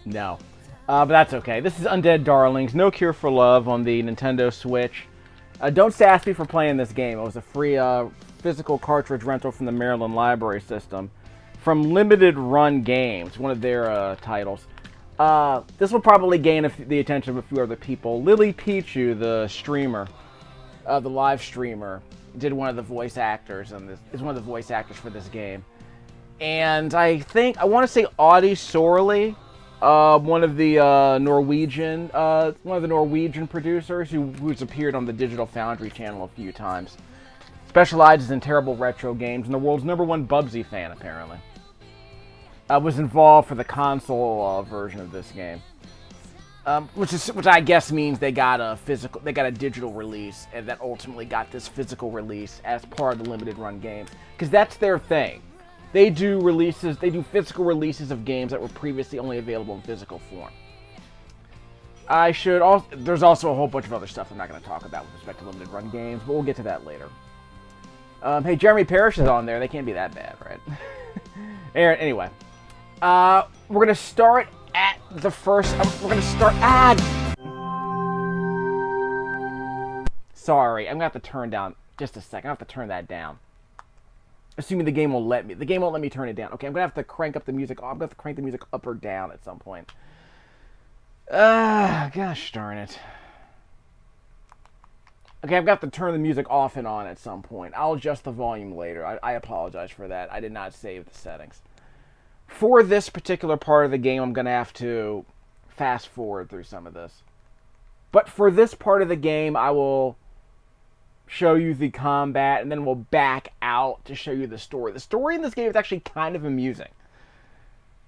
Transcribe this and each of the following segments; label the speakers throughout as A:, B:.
A: No. But that's okay. This is Undead Darlings, No Cure for Love on the Nintendo Switch. Don't sass me for playing this game. It was a free physical cartridge rental from the Maryland Library System. From Limited Run Games, one of their titles. This will probably gain the attention of a few other people. Lilypichu, the streamer, the live streamer, did one of the voice actors, and is one of the voice actors for this game. And I want to say Audie Sorley, one of the Norwegian producers who's appeared on the Digital Foundry channel a few times. Specializes in terrible retro games, and the world's #1 Bubsy fan, apparently. Was involved for the console version of this game, which I guess means they got a digital release, and that ultimately got this physical release as part of the limited run games, because that's their thing. They do physical releases of games that were previously only available in physical form. There's also a whole bunch of other stuff I'm not going to talk about with respect to limited run games, but we'll get to that later. Hey, Jeremy Parrish is on there. They can't be that bad, right? Anyway. We're going to start at the first... we're going to start... Sorry, I'm going to have to turn down... Just a second, I have to turn that down. Assuming the game will let me. The game won't let me turn it down. Okay, I'm going to have to crank up the music. I'm going to have to crank the music up or down at some point. Gosh darn it. Okay, I've got to turn the music off and on at some point. I'll adjust the volume later. I apologize for that. I did not save the settings. For this particular part of the game, I'm going to have to fast forward through some of this. But for this part of the game, I will show you the combat, and then we'll back out to show you the story. The story in this game is actually kind of amusing.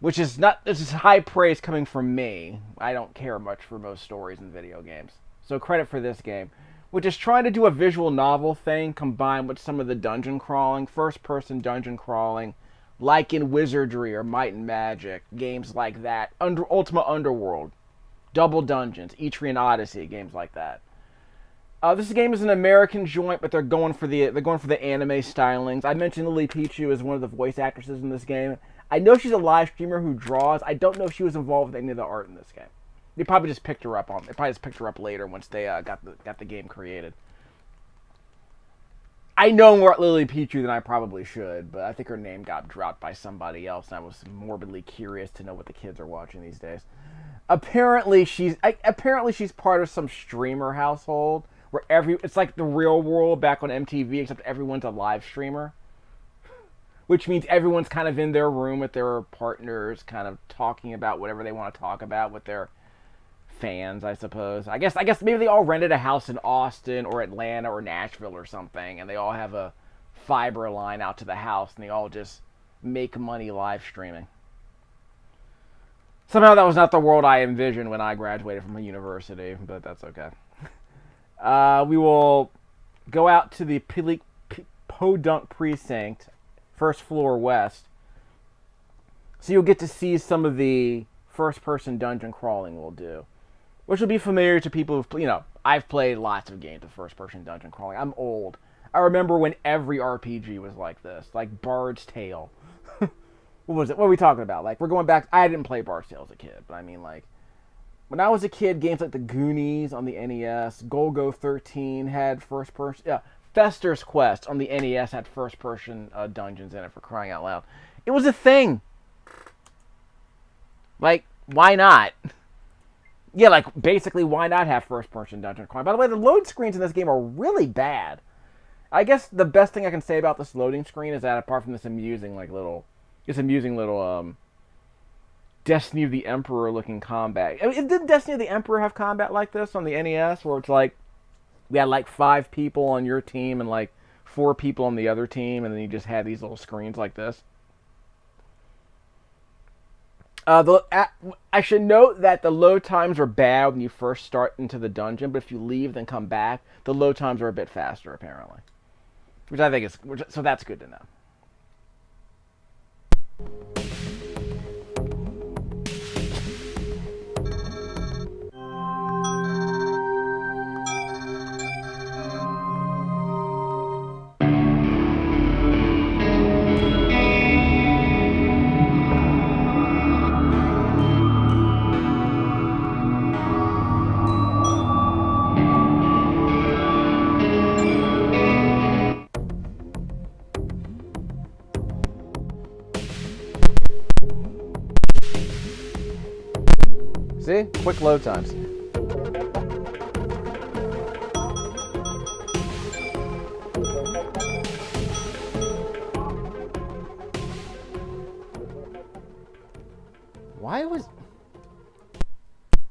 A: This is high praise coming from me. I don't care much for most stories in video games. So credit for this game, which is trying to do a visual novel thing combined with some of the dungeon crawling, first-person dungeon crawling, like in Wizardry or Might and Magic, games like that. Ultima Underworld, Double Dungeons, Etrian Odyssey, games like that. This game is an American joint, but they're going for the anime stylings. I mentioned Lilypichu as one of the voice actresses in this game. I know she's a live streamer who draws. I don't know if she was involved with any of the art in this game. They probably just picked her up later once they got the game created. I know more Lilypichu than I probably should, but I think her name got dropped by somebody else, and I was morbidly curious to know what the kids are watching these days. Apparently she's part of some streamer household where it's like the real world back on MTV, except everyone's a live streamer. Which means everyone's kind of in their room with their partners, kind of talking about whatever they want to talk about with their fans, I suppose. I guess maybe they all rented a house in Austin or Atlanta or Nashville or something, and they all have a fiber line out to the house, and they all just make money live streaming. Somehow that was not the world I envisioned when I graduated from a university, but that's okay. We will go out to the Podunk Precinct, first floor west. So you'll get to see some of the first-person dungeon crawling we'll do, which will be familiar to people who've, I've played lots of games of first-person dungeon crawling. I'm old. I remember when every RPG was like this, like Bard's Tale. What was it? What are we talking about? Like, we're going back... I didn't play Bard's Tale as a kid, but I mean, like... When I was a kid, games like The Goonies on the NES, Golgo 13 had first-person... Yeah, Fester's Quest on the NES had first-person dungeons in it, for crying out loud. It was a thing! Like, why not? Yeah, like, basically, why not have first-person dungeon crawling? By the way, the load screens in this game are really bad. I guess the best thing I can say about this loading screen is that apart from this amusing little Destiny of the Emperor looking combat. I mean, didn't Destiny of the Emperor have combat like this on the NES, where it's like we had like 5 people on your team and like 4 people on the other team, and then you just had these little screens like this? I should note that the load times are bad when you first start into the dungeon, but if you leave then come back, the load times are a bit faster apparently, which I think is so that's good to know. See? Quick load times.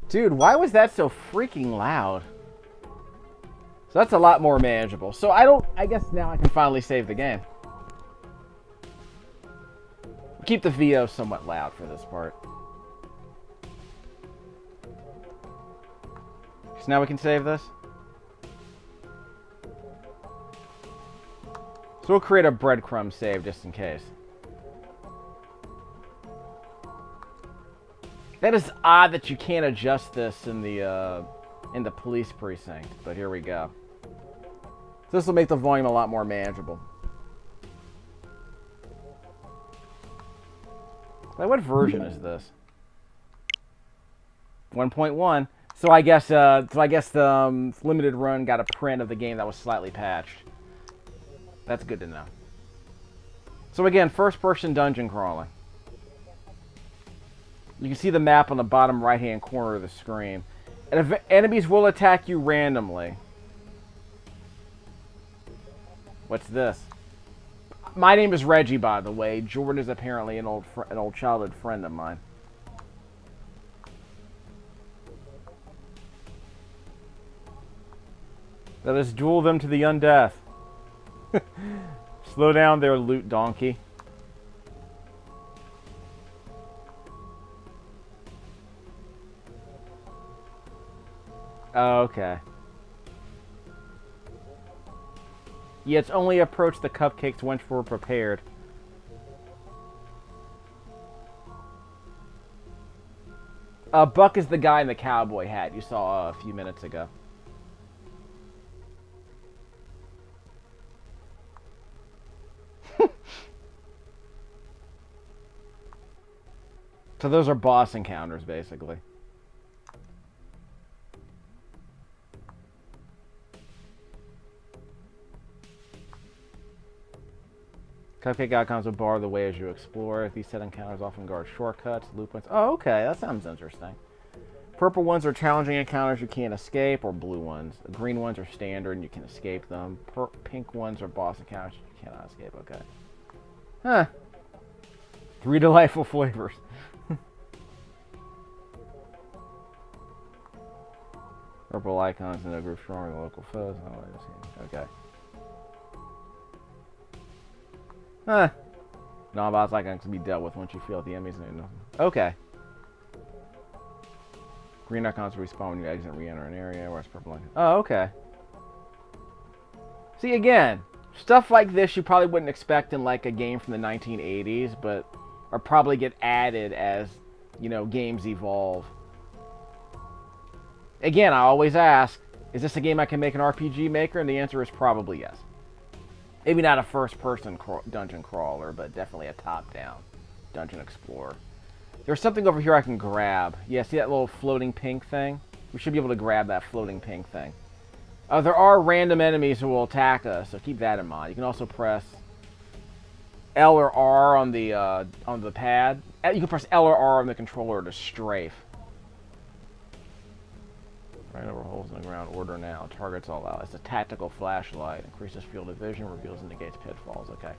A: Dude, why was that so freaking loud? So that's a lot more manageable. So I guess now I can finally save the game. Keep the VO somewhat loud for this part. So now we can save this. So we'll create a breadcrumb save just in case. That is odd that you can't adjust this in the police precinct, but here we go. So this will make the volume a lot more manageable. Like, what version is this? 1.1. So I guess the limited run got a print of the game that was slightly patched. That's good to know. So again, first-person dungeon crawling. You can see the map on the bottom right-hand corner of the screen. And enemies will attack you randomly. What's this? My name is Reggie, by the way. Jordan is apparently an old childhood friend of mine. Let us duel them to the undeath. Slow down there, loot donkey. Oh, okay. Yeah, it's only approach the cupcakes once we're prepared. Buck is the guy in the cowboy hat you saw a few minutes ago. So those are boss encounters, basically. Cupcake icons will bar the way as you explore. These set encounters often guard shortcuts, loop points. Oh, okay, that sounds interesting. Purple ones are challenging encounters you can't escape, or blue ones. Green ones are standard and you can escape them. Pink ones are boss encounters you cannot escape. Okay. Huh. 3 delightful flavors. Purple icons in a group stronger than local foes. Oh, okay. Huh. No, boss icons can be dealt with once you feel the enemies. Okay. Green icons respawn when you exit and re-enter an area. Whereas purple icons. Oh, okay. See, again, stuff like this you probably wouldn't expect in like a game from the 1980s, but or probably get added as, you know, games evolve. Again, I always ask, is this a game I can make an RPG maker? And the answer is probably yes. Maybe not a first-person dungeon crawler, but definitely a top-down dungeon explorer. There's something over here I can grab. Yeah, see that little floating pink thing? We should be able to grab that floating pink thing. There are random enemies who will attack us, so keep that in mind. You can also press L or R on the pad. You can press L or R on the controller to strafe. Right over holes in the ground. Order now. Targets all out. It's a tactical flashlight. Increases field of vision. Reveals and negates pitfalls. Okay.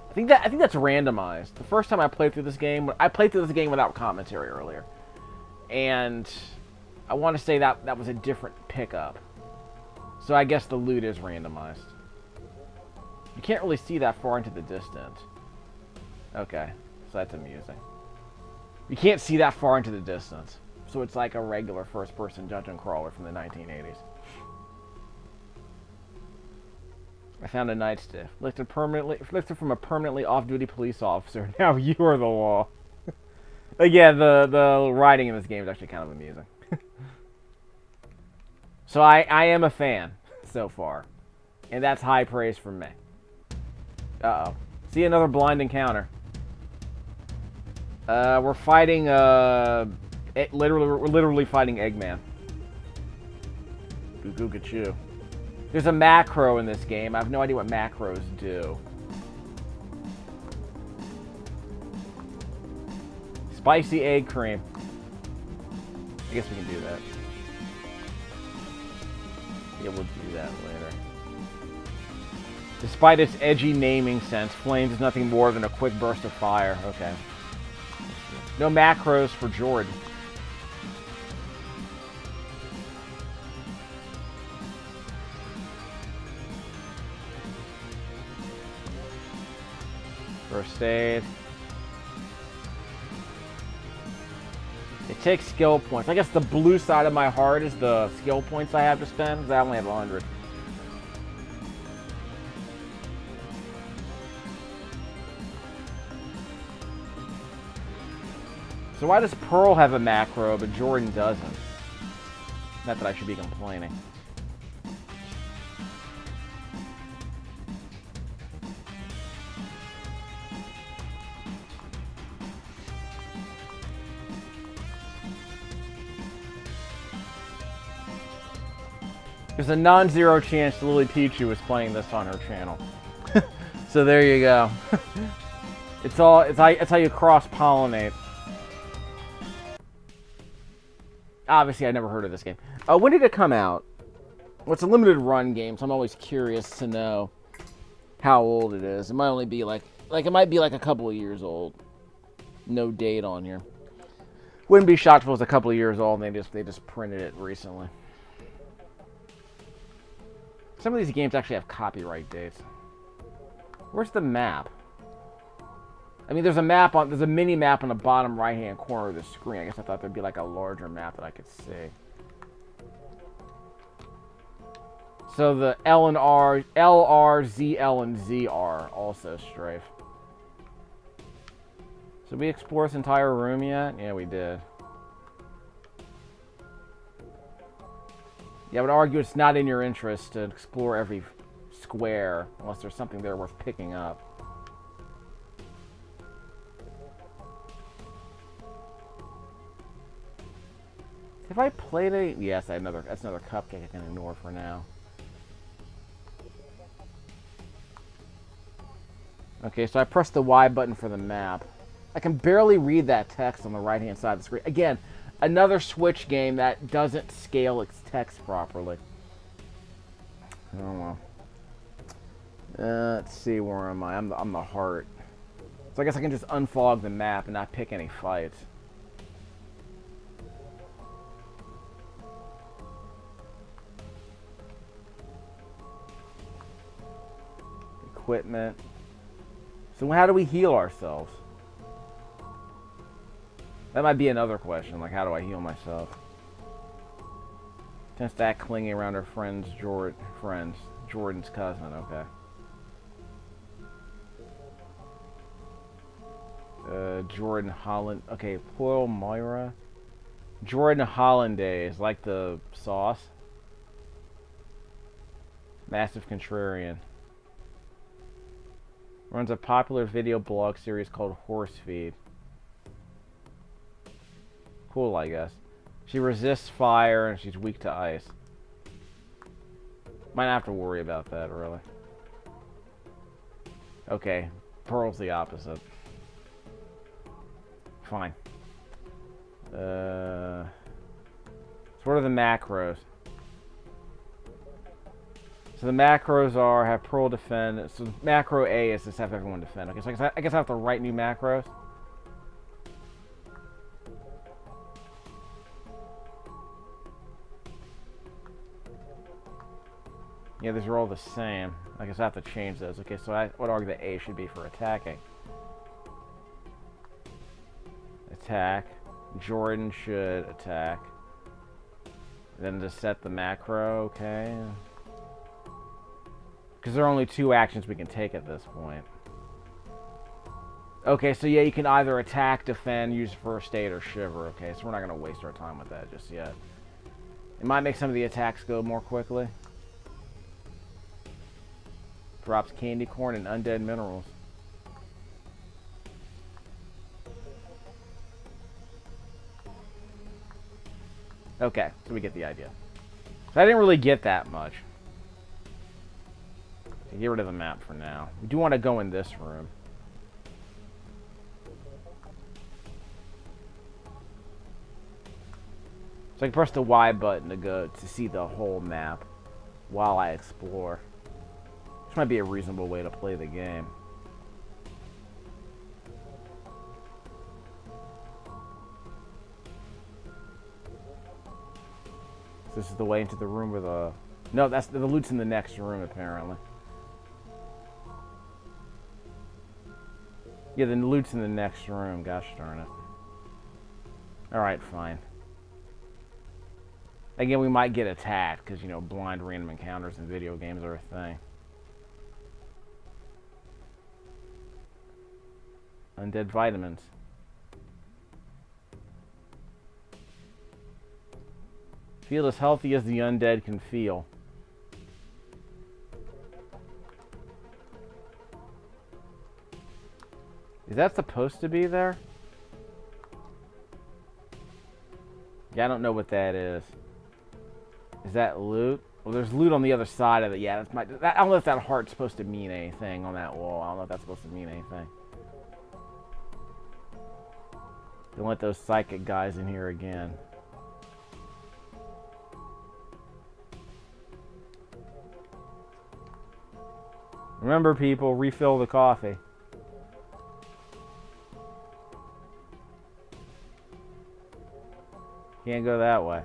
A: I think that's randomized. The first time I played through this game, I played through this game without commentary earlier, and I want to say that was a different pickup. So I guess the loot is randomized. You can't really see that far into the distance. Okay, so that's amusing. You can't see that far into the distance. So it's like a regular first-person dungeon crawler from the 1980s. I found a nightstick. Lifted from a permanently off-duty police officer. Now you are the law. Again, the writing in this game is actually kind of amusing. So I am a fan so far. And that's high praise from me. Uh-oh. See, another blind encounter. We're fighting, we're literally fighting Eggman. Goo-goo-ga-choo. There's a macro in this game. I have no idea what macros do. Spicy egg cream. I guess we can do that. Yeah, we'll do that later. Despite its edgy naming sense, Flames is nothing more than a quick burst of fire. Okay. No macros for Jordan. First aid. It takes skill points. I guess the blue side of my heart is the skill points I have to spend, because I only have 100. So why does Pearl have a macro, but Jordan doesn't? Not that I should be complaining. There's a non-zero chance Lilypichu was playing this on her channel. So there you go. It's how you cross-pollinate. Obviously, I never heard of this game. When did it come out? Well, it's a limited run game, so I'm always curious to know how old it is. It might only be like it might be like a couple of years old. No date on here. Wouldn't be shocked if it was a couple of years old and they just printed it recently. Some of these games actually have copyright dates. Where's the map? I mean, there's a mini map on the bottom right-hand corner of the screen. I guess I thought there'd be like a larger map that I could see. So the L and R, L, R, Z, L, and Z are also strafe. So we explore this entire room yet? Yeah, we did. Yeah, I would argue it's not in your interest to explore every square unless there's something there worth picking up. Have I played a... Yes, that's another cupcake I can ignore for now. Okay, so I pressed the Y button for the map. I can barely read that text on the right-hand side of the screen. Again, another Switch game that doesn't scale its text properly. Oh well. Let's see, where am I? I'm the heart. So I guess I can just unfog the map and not pick any fights. Equipment. So how do we heal ourselves? That might be another question, like how do I heal myself? Tends to act clingy around her friends, Jordan's cousin, okay. Jordan Holland, okay, Poil Moira. Jordan Hollandaise, like the sauce. Massive Contrarian. Runs a popular video blog series called Horse Feed. Cool, I guess. She resists fire and she's weak to ice. Might not have to worry about that, really. Okay, Pearl's the opposite. Fine. So what are the macros? So the macros are have Pearl defend. So macro A is just have everyone defend. Okay, so I guess I have to write new macros. Yeah, these are all the same. I guess I have to change those. Okay, so I would argue that A should be for attacking. Attack. Jordan should attack. Then to set the macro, okay. Because there are only two actions we can take at this point. Okay, so yeah, you can either attack, defend, use first aid, or shiver. Okay, so we're not going to waste our time with that just yet. It might make some of the attacks go more quickly. Drops candy corn and undead minerals. Okay, so we get the idea. So I didn't really get that much. So get rid of the map for now. We do want to go in this room. So I can press the Y button to see the whole map while I explore. Which might be a reasonable way to play the game. So this is the way into the room where the... No, that's the loot's in the next room, apparently. Yeah, the loot's in the next room. Gosh darn it. Alright, fine. Again, we might get attacked, because, you know, blind random encounters in video games are a thing. Undead vitamins. Feel as healthy as the undead can feel. Is that supposed to be there? Yeah, I don't know what that is. Is that loot? Well, there's loot on the other side of it. Yeah, that's I don't know if that heart's supposed to mean anything on that wall. I don't know if that's supposed to mean anything. Don't let those psychic guys in here again. Remember, people, refill the coffee. Can't go that way.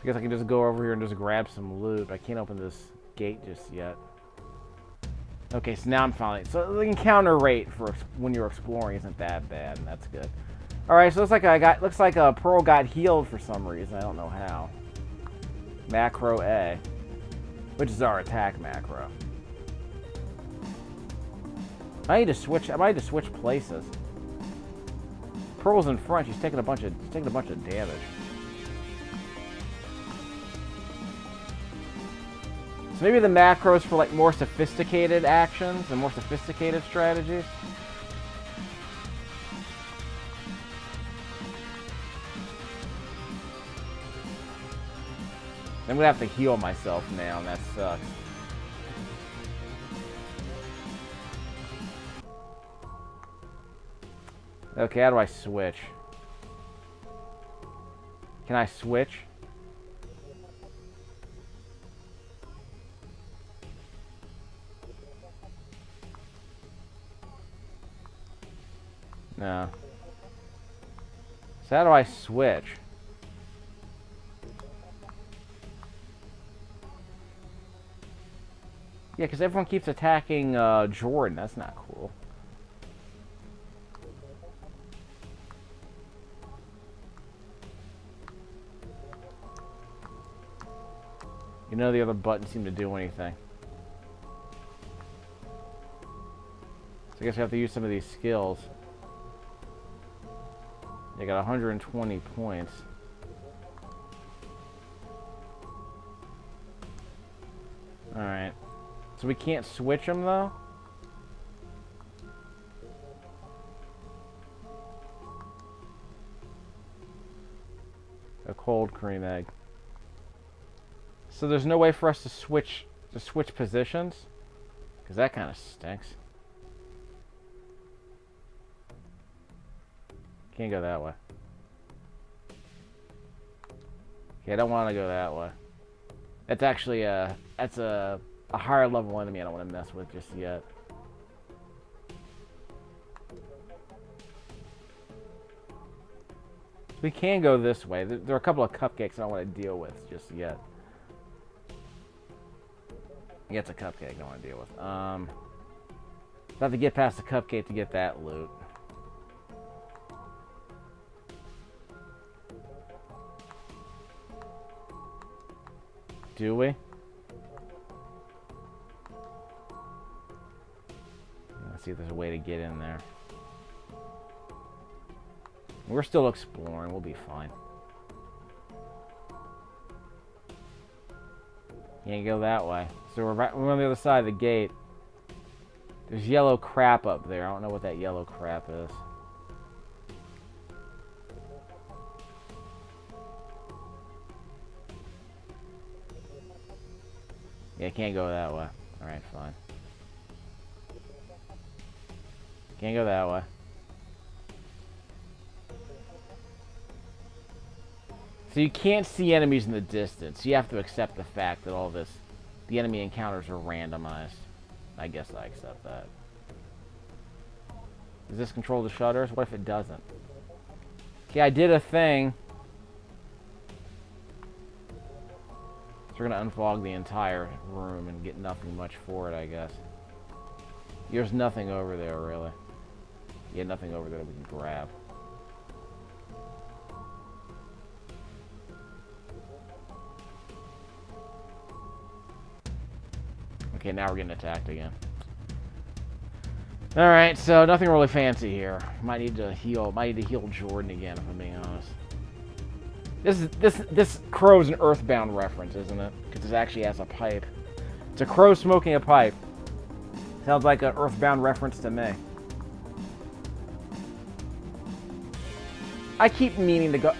A: I guess I can just go over here and just grab some loot. I can't open this gate just yet. Okay, so now I'm finally... So the encounter rate for when you're exploring isn't that bad, and that's good. Alright, so looks like Pearl got healed for some reason. I don't know how. Macro A. Which is our attack macro. I might need to switch places. Pearl's in front, she's taking a bunch of damage. So maybe the macros for like more sophisticated actions and more sophisticated strategies. I'm gonna have to heal myself now, and that sucks. Okay, how do I switch? Can I switch? No. So how do I switch? Yeah, because everyone keeps attacking Jordan. That's not cool. You know, the other buttons seem to do anything. So I guess we have to use some of these skills. They got 120 points. Alright. So we can't switch them, though? A cold cream egg. So there's no way for us to switch positions? Because that kind of stinks. Can't go that way. Okay, I don't want to go that way. That's actually a higher level enemy I don't want to mess with just yet. We can go this way. There are a couple of cupcakes I don't want to deal with just yet. Yeah, it's a cupcake I don't want to deal with. I have to get past the cupcake to get that loot. Do we? Let's see if there's a way to get in there. We're still exploring. We'll be fine. Can't go that way. So we're on the other side of the gate. There's yellow crap up there. I don't know what that yellow crap is. Yeah, can't go that way. Alright, fine. Can't go that way. So you can't see enemies in the distance. You have to accept the fact that all this, the enemy encounters are randomized. I guess I accept that. Does this control the shutters? What if it doesn't? Okay, I did a thing. So we're going to unfog the entire room and get nothing much for it, I guess. There's nothing over there, really. Yeah, nothing over there that we can grab. Okay, now we're getting attacked again. Alright, so nothing really fancy here. Might need to heal Jordan again, if I'm being honest. This crow's an Earthbound reference, isn't it? Because it actually has a pipe. It's a crow smoking a pipe. Sounds like an Earthbound reference to me. I keep meaning to go...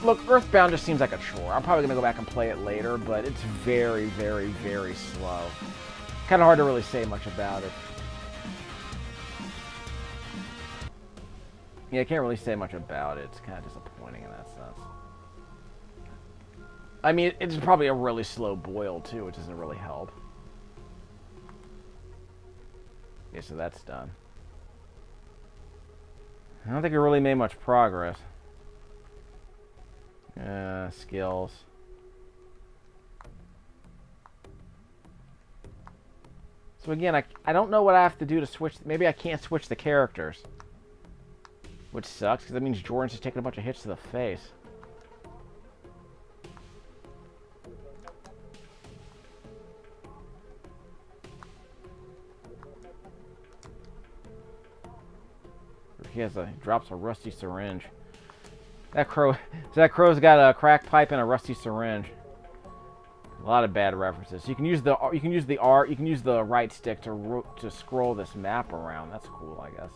A: Look, Earthbound just seems like a chore. I'm probably going to go back and play it later, but it's very, very, very slow. Kind of hard to really say much about it. Yeah, I can't really say much about it. It's kind of disappointing in that sense. I mean, it's probably a really slow boil, too, which doesn't really help. Okay, so that's done. I don't think we really made much progress. Skills. So again, I don't know what I have to do to switch. Maybe I can't switch the characters. Which sucks, because that means Jordan's just taking a bunch of hits to the face. He drops a rusty syringe. That crow's got a crack pipe and a rusty syringe. A lot of bad references. You can use the right stick to scroll this map around. That's cool, I guess.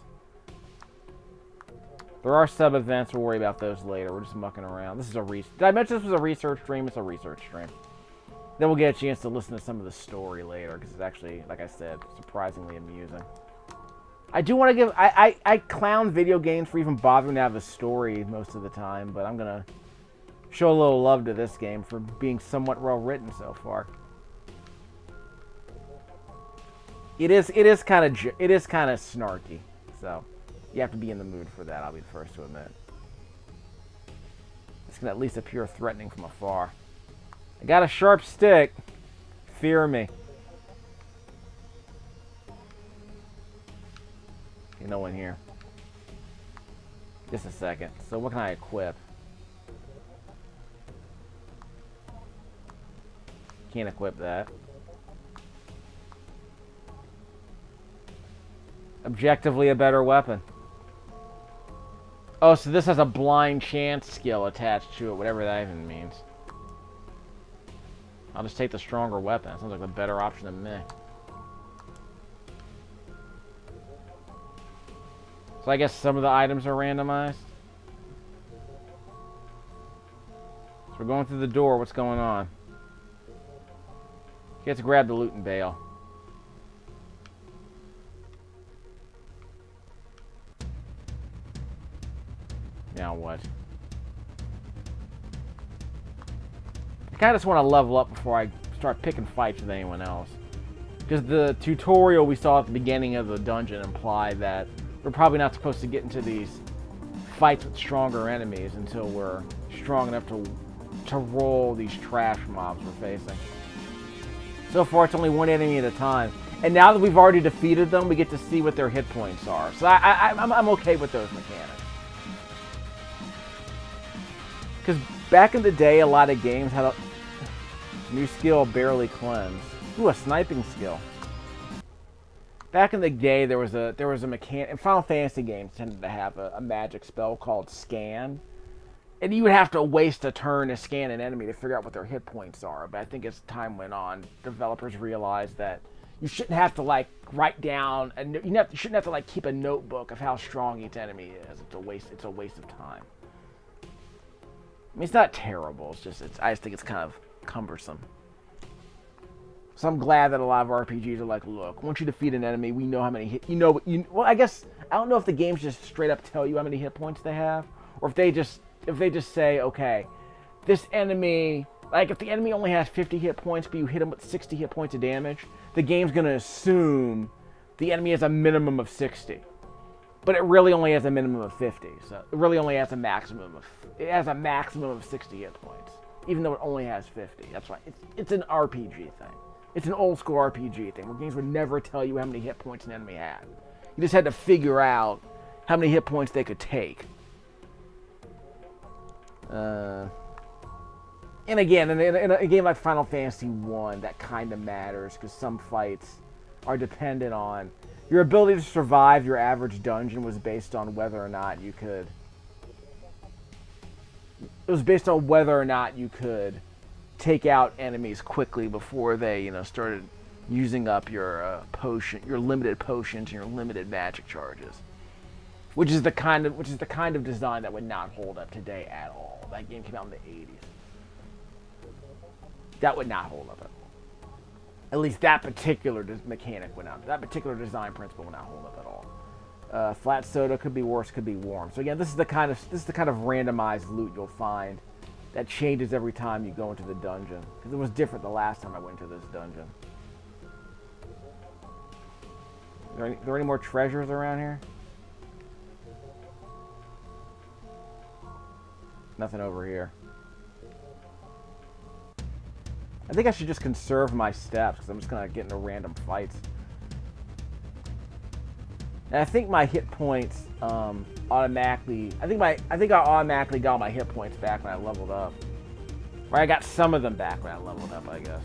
A: There are sub events. We'll worry about those later. We're just mucking around. This is a Did I mention this was a research stream? It's a research stream. Then we'll get a chance to listen to some of the story later because it's actually, like I said, surprisingly amusing. I do want to give... I clown video games for even bothering to have a story most of the time, but I'm going to show a little love to this game for being somewhat well written so far. It is kind of snarky, so you have to be in the mood for that, I'll be the first to admit. This can at least appear threatening from afar. I got a sharp stick. Fear me. Okay, no one here. Just a second. So what can I equip? Can't equip that. Objectively a better weapon. Oh, so this has a blind chance skill attached to it, whatever that even means. I'll just take the stronger weapon. It sounds like a better option than me. So I guess some of the items are randomized. So we're going through the door. What's going on? You have to grab the loot and bail. Now what? I kind of just want to level up before I start picking fights with anyone else. Because the tutorial we saw at the beginning of the dungeon implied that we're probably not supposed to get into these fights with stronger enemies until we're strong enough to roll these trash mobs we're facing. So far, it's only one enemy at a time. And now that we've already defeated them, we get to see what their hit points are. So I'm okay with those mechanics. Because back in the day, a lot of games had a new skill, barely cleanse. Ooh, a sniping skill. Back in the day, there was a mechanic. And Final Fantasy games tended to have a magic spell called Scan. And you would have to waste a turn to scan an enemy to figure out what their hit points are. But I think as time went on, developers realized that you shouldn't have to like write down, and you shouldn't have to like keep a notebook of how strong each enemy is. It's a waste of time. I mean, it's not terrible. It's just I just think it's kind of cumbersome. So I'm glad that a lot of RPGs are like, look, once you defeat an enemy, we know how many hit. Well, I guess I don't know if the games just straight up tell you how many hit points they have, or if they just say, okay, this enemy, like if the enemy only has 50 hit points, but you hit him with 60 hit points of damage, the game's going to assume the enemy has a minimum of 60. But it really only has a minimum of 50, so it really only has a maximum of 60 hit points, even though it only has 50. That's right. It's an RPG thing. It's an old school RPG thing where games would never tell you how many hit points an enemy had. You just had to figure out how many hit points they could take. And again, in a game like Final Fantasy 1, that kind of matters because some fights are dependent on your ability to survive your average dungeon was based on whether or not you could. It was based on whether or not you could take out enemies quickly before they, started using up your your limited potions, and your limited magic charges. Which is the kind of design that would not hold up today at all. That game came out in the 80s. That would not hold up at all. At least that particular mechanic would not. That particular design principle would not hold up at all. Flat soda could be worse, could be warm. So again, this is the kind of randomized loot you'll find that changes every time you go into the dungeon. Because it was different the last time I went into this dungeon. Are there any more treasures around here? Nothing over here. I think I should just conserve my steps because I'm just gonna get into random fights. And I think my hit points automatically. I think I automatically got my hit points back when I leveled up. Or I got some of them back when I leveled up, I guess.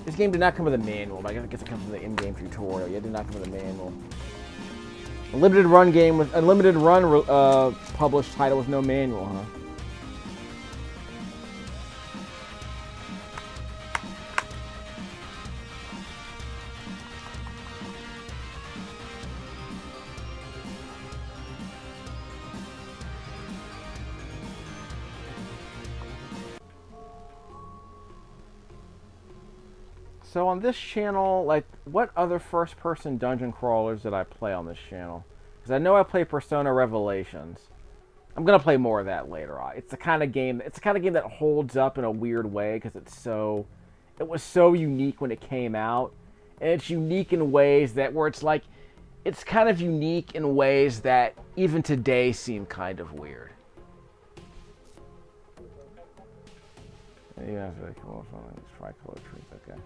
A: This game did not come with a manual, but I guess it comes with the in-game tutorial. Yeah, it did not come with a manual. A limited run game with a limited run published title with no manual, huh? So on this channel, like, what other first-person dungeon crawlers did I play on this channel? Because I know I play Persona Revelations. I'm gonna play more of that later on. It's the kind of game that holds up in a weird way because it was so unique when it came out, and it's unique in ways that it's kind of unique in ways that even today seem kind of weird. Yeah, that's really cool. Let's try color trees. Okay.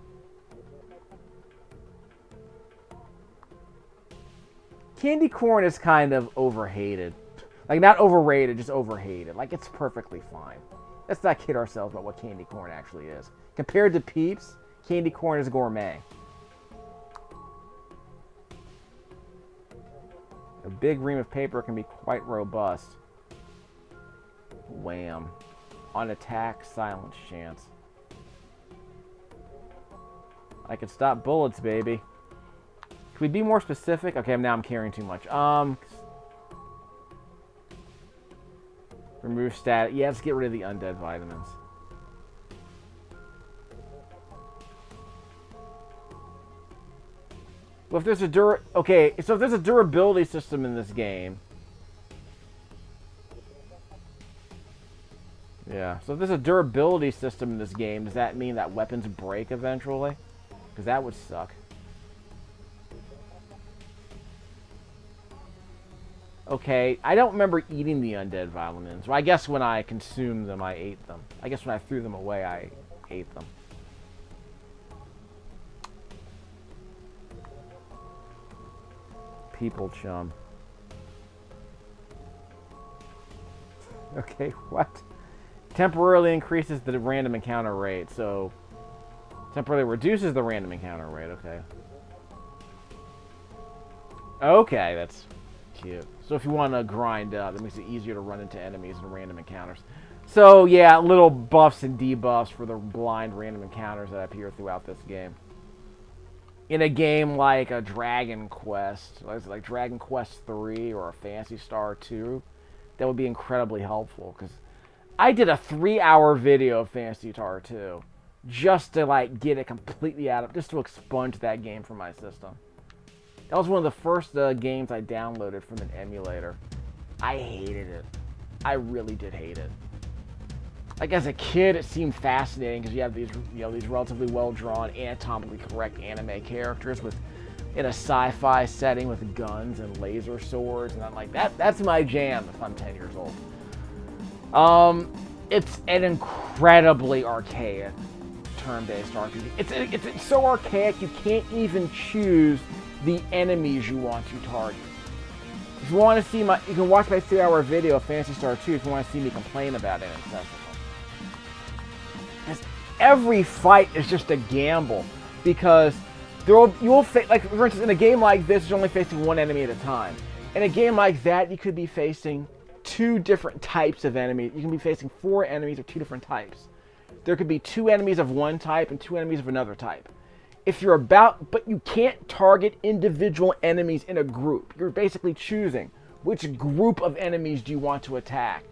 A: Candy corn is kind of overhated. Like, not overrated, just overhated. Like, it's perfectly fine. Let's not kid ourselves about what candy corn actually is. Compared to Peeps, candy corn is gourmet. A big ream of paper can be quite robust. Wham. On attack, silence chance. I can stop bullets, baby. Can we be more specific? Okay, now I'm carrying too much. Remove stat. Yeah, let's get rid of the undead vitamins. Well, if there's a so if there's a durability system in this game. Yeah, so if there's a durability system in this game, does that mean that weapons break eventually? Because that would suck. Okay, I don't remember eating the undead vitamins. Well, I guess when I consumed them, I ate them. I guess when I threw them away, I ate them. People chum. Okay, what? Temporarily increases the random encounter rate, so temporarily reduces the random encounter rate, okay. Okay, that's cute. So if you want to grind up, that makes it easier to run into enemies and random encounters. So yeah, little buffs and debuffs for the blind random encounters that appear throughout this game. In a game like a Dragon Quest, like Dragon Quest 3 or a Phantasy Star 2, that would be incredibly helpful, because I did a 3-hour video of Phantasy Star 2 just to like get it completely out of, just to expunge that game from my system. That was one of the first games I downloaded from an emulator. I hated it. I really did hate it. Like as a kid, it seemed fascinating because you have these, these relatively well-drawn, anatomically correct anime characters in a sci-fi setting with guns and laser swords, and I'm like, that's my jam if I'm 10 years old. It's an incredibly archaic turn-based RPG. It's so archaic you can't even choose the enemies you want to target. If you want to see you can watch my 3-hour video of Phantasy Star 2 if you want to see me complain about it incessantly. Because every fight is just a gamble, because you'll face, like for instance, in a game like this, you're only facing one enemy at a time. In a game like that, you could be facing 2 different types of enemies. You can be facing 4 enemies of 2 different types. There could be 2 enemies of one type and 2 enemies of another type. But you can't target individual enemies in a group. You're basically choosing which group of enemies do you want to attack.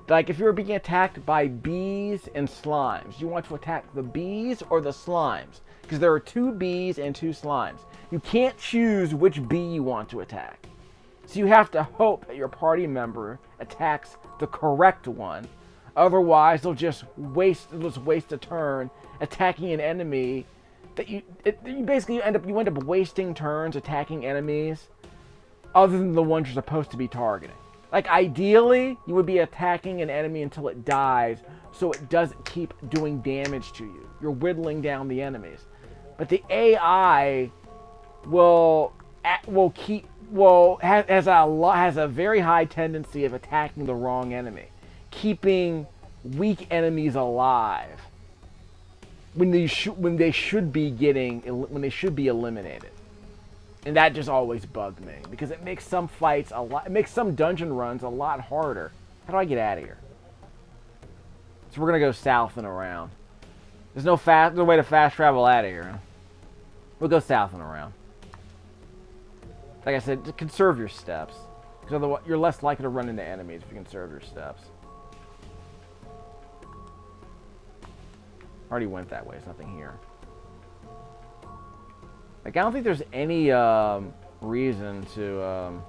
A: Like if you're being attacked by bees and slimes, you want to attack the bees or the slimes, because there are 2 bees and 2 slimes. You can't choose which bee you want to attack. So you have to hope that your party member attacks the correct one. Otherwise, they'll just waste a turn attacking an enemy that you end up wasting turns attacking enemies other than the ones you're supposed to be targeting. Like ideally, you would be attacking an enemy until it dies, so it doesn't keep doing damage to you. You're whittling down the enemies, but the AI has a very high tendency of attacking the wrong enemy, keeping weak enemies alive when they should be eliminated. And that just always bugged me, because it makes some fights it makes some dungeon runs a lot harder. How do I get out of here? So we're gonna go south and around. There's no way to fast travel out of here. We'll go south and around. Like I said, conserve your steps, because otherwise you're less likely to run into enemies if you conserve your steps. Already went that way. There's nothing here. Like, I don't think there's any reason to...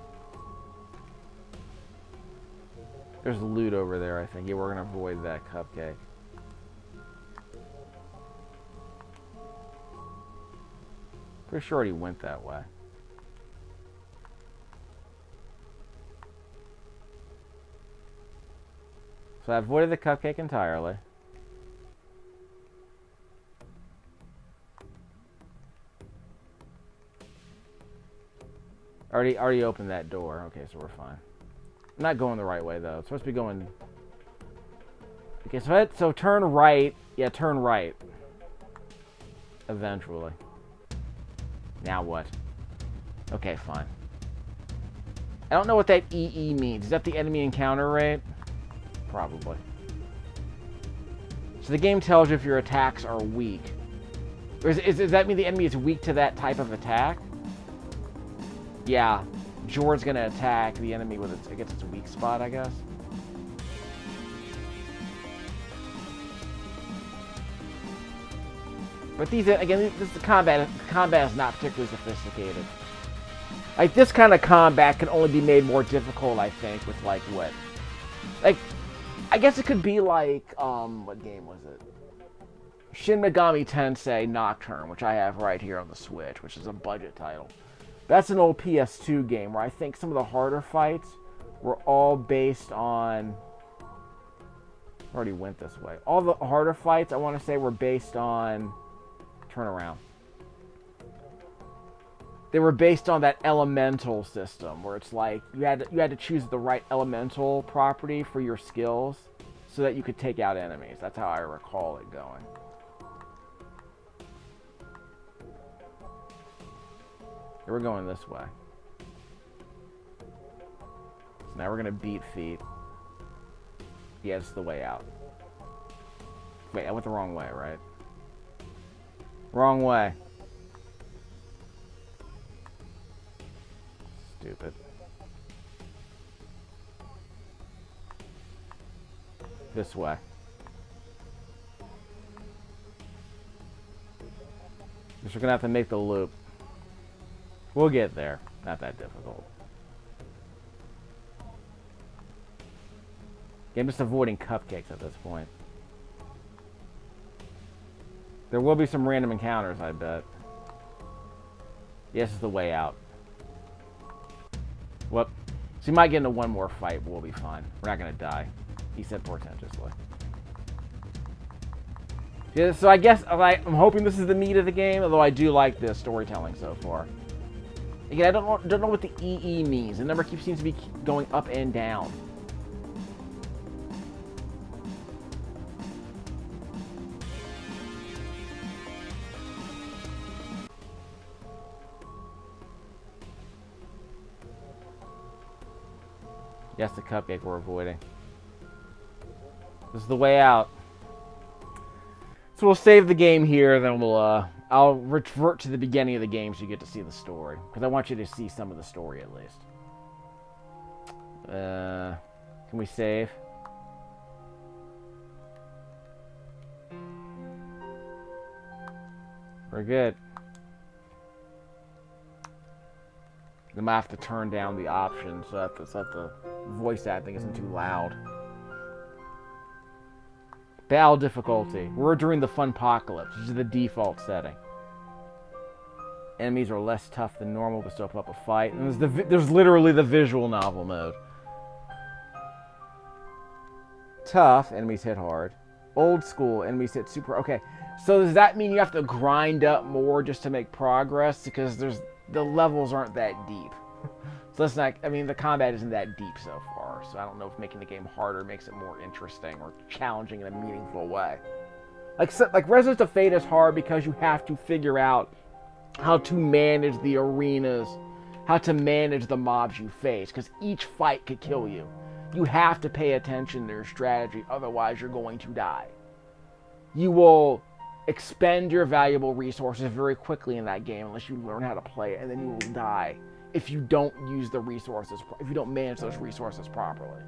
A: There's loot over there, I think. Yeah, we're going to avoid that cupcake. Pretty sure I already went that way. So I avoided the cupcake entirely. Already opened that door. Okay, so we're fine. I'm not going the right way though. It's supposed to be going. Okay, so turn right. Yeah, turn right. Eventually. Now what? Okay, fine. I don't know what that EE means. Is that the enemy encounter rate? Probably. So the game tells you if your attacks are weak. Or does that mean the enemy is weak to that type of attack? Yeah, Jor's gonna attack the enemy against its weak spot, I guess. But the combat is not particularly sophisticated. Like, this kind of combat can only be made more difficult, I think, with like what? Like, I guess it could be like, what game was it? Shin Megami Tensei Nocturne, which I have right here on the Switch, which is a budget title. That's an old PS2 game where I think some of the harder fights were all based on... I already went this way. All the harder fights, I want to say, were based on... Turn around. They were based on that elemental system, where it's like you had to choose the right elemental property for your skills so that you could take out enemies. That's how I recall it going. Here, we're going this way. So now we're going to beat feet. Yeah, it's the way out. Wait, I went the wrong way, right? Wrong way. Stupid. This way. Guess we're gonna have to make the loop. We'll get there. Not that difficult. I'm just avoiding cupcakes at this point. There will be some random encounters, I bet. Yes, is the way out. Whoop. So you might get into one more fight, but we'll be fine. We're not going to die. He said portentously. Yeah, so I guess I'm hoping this is the meat of the game, although I do like the storytelling so far. Again, I don't know what the EE means. The number seems to be going up and down. Yes, the cupcake we're avoiding. This is the way out. So we'll save the game here, then I'll revert to the beginning of the game so you get to see the story. Because I want you to see some of the story at least. Can we save? We're good. I might have to turn down the options so that the voice acting isn't too loud. Battle difficulty. We're during the Funpocalypse, which is the default setting. Enemies are less tough than normal to step up a fight. And there's literally the visual novel mode. Tough, enemies hit hard. Old school, enemies hit super... Okay, so does that mean you have to grind up more just to make progress? Because the levels aren't that deep. So that's not... I mean, the combat isn't that deep so far. So I don't know if making the game harder makes it more interesting or challenging in a meaningful way. Like Resonance of Fate is hard because you have to figure out how to manage the arenas, how to manage the mobs you face, because each fight could kill you. You have to pay attention to your strategy, otherwise you're going to die. You will expend your valuable resources very quickly in that game unless you learn how to play it, and then you will die if you don't use the resources, if you don't manage those resources properly.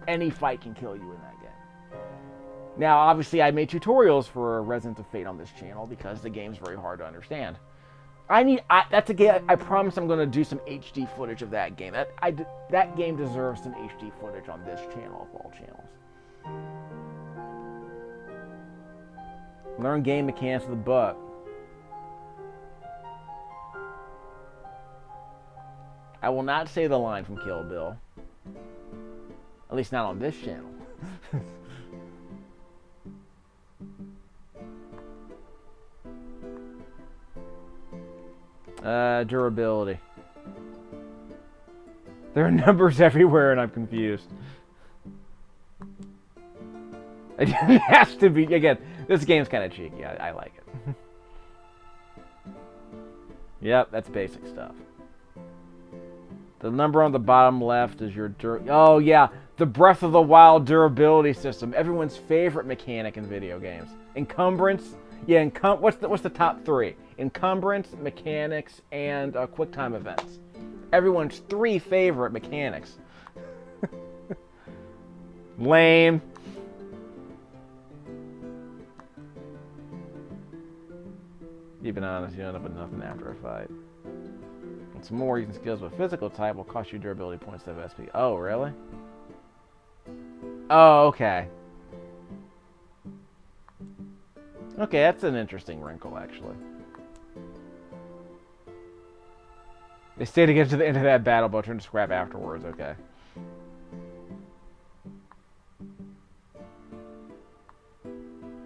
A: Any fight can kill you in that game. Now, obviously, I made tutorials for Resonance of Fate on this channel because the game's very hard to understand. That's a game. I promise I'm going to do some HD footage of that game. That game deserves some HD footage on this channel of all channels. Learn game mechanics with the book. I will not say the line from Kill Bill. At least not on this channel. Durability. There are numbers everywhere and I'm confused. It has to be, again, this game's kind of cheeky. I like it. Yep, that's basic stuff. The number on the bottom left is your oh yeah, the Breath of the Wild durability system. Everyone's favorite mechanic in video games. Encumbrance. Yeah, what's the top three? Encumbrance, mechanics, and QuickTime events. Everyone's three favorite mechanics. Lame. Keeping honest, you end up with nothing after a fight. And some more using skills with physical type will cost you durability points to have SP. Oh, really? Oh, okay. Okay, that's an interesting wrinkle, actually. They stay to get to the end of that battle, but turn to scrap afterwards, okay.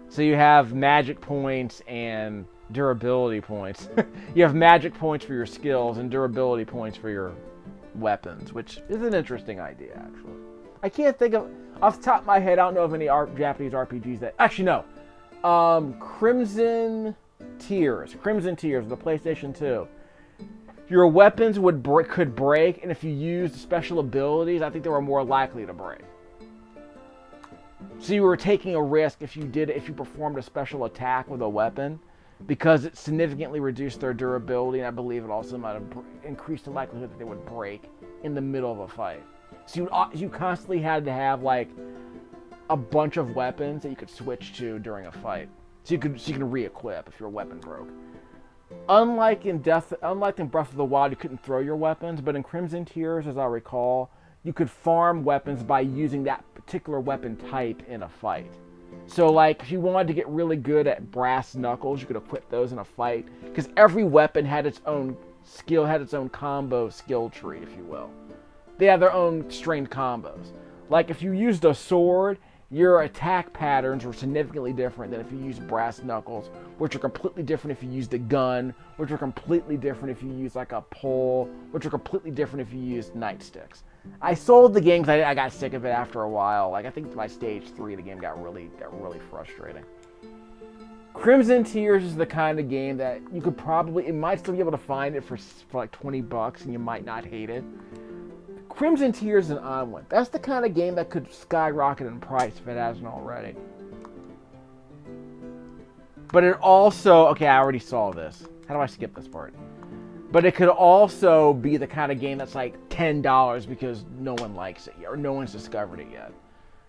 A: So you have magic points and durability points. You have magic points for your skills and durability points for your weapons, which is an interesting idea, actually. I can't think of, off the top of my head, I don't know of any Japanese RPGs that... Actually, no. Crimson Tears, the PlayStation 2. Your weapons could break, and if you used special abilities, I think they were more likely to break. So you were taking a risk if you performed a special attack with a weapon, because it significantly reduced their durability, and I believe it also might have increased the likelihood that they would break in the middle of a fight. So you constantly had to have like a bunch of weapons that you could switch to during a fight, so you can re-equip if your weapon broke. Unlike in Breath of the Wild, you couldn't throw your weapons, but in Crimson Tears, as I recall, you could farm weapons by using that particular weapon type in a fight. So, like, if you wanted to get really good at brass knuckles, you could equip those in a fight. Because every weapon had its own skill, had its own combo skill tree, if you will. They have their own strained combos. Like, if you used a sword, your attack patterns were significantly different than if you used brass knuckles, which are completely different if you used a gun, which are completely different if you used, like, a pole, which are completely different if you used nightsticks. I sold the game because I got sick of it after a while. Like, I think by stage 3, the game got really frustrating. Crimson Tears is the kind of game that you could probably, it might still be able to find it for like $20 and you might not hate it. Crimson Tears and Onward, that's the kind of game that could skyrocket in price if it hasn't already. But it also, okay, I already saw this. How do I skip this part? But it could also be the kind of game that's like $10 because no one likes it yet, or no one's discovered it yet.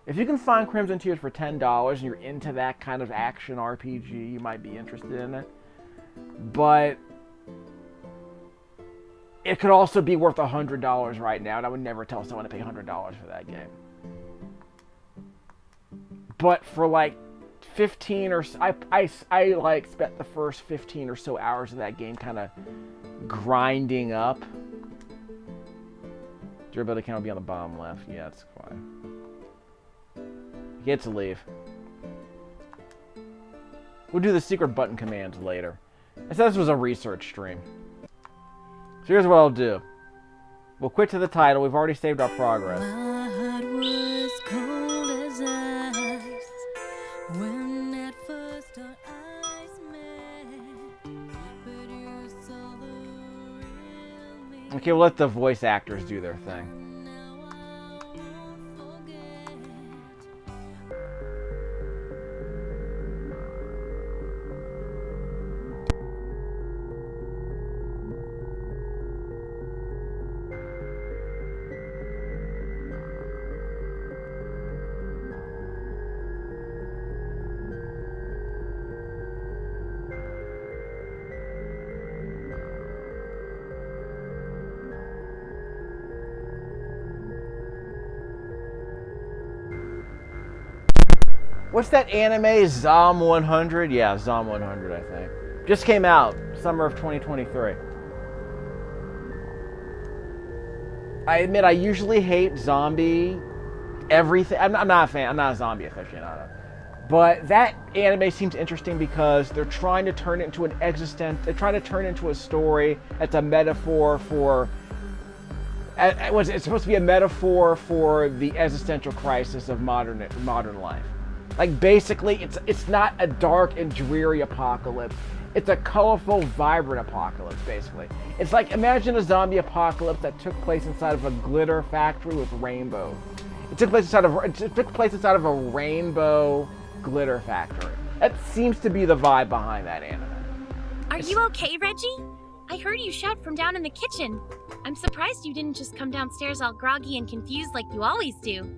A: If you can find Crimson Tears for $10 and you're into that kind of action RPG, you might be interested in it. But it could also be worth $100 right now, and I would never tell someone to pay $100 for that game. But for like 15 or so, I like spent the first 15 or so hours of that game kind of grinding up. Durability count will be on the bottom left. Yeah, it's fine. You get to leave. We'll do the secret button commands later. I said this was a research stream. So here's what I'll do. We'll quit to the title. We've already saved our progress.
B: My heart was cold as ice when at first our eyes met, but you saw the real me.
A: Okay, we'll let the voice actors do their thing.
B: Now I won't forget.
A: What's that anime? Zom 100? Yeah, Zom 100, I think. Just came out, summer of 2023. I admit I usually hate zombie everything. I'm not a fan. I'm not a zombie aficionado. But that anime seems interesting because they're trying to turn it into they're trying to turn it into a story that's a metaphor for. It's supposed to be a metaphor for the existential crisis of modern life. Like, basically, it's not a dark and dreary apocalypse. It's a colorful, vibrant apocalypse, basically. It's like, imagine a zombie apocalypse that took place inside of a glitter factory with rainbow. It took place inside of a rainbow glitter factory. That seems to be the vibe behind that anime.
C: Are you okay, Reggie? I heard you shout from down in the kitchen. I'm surprised you didn't just come downstairs all groggy and confused like you always do.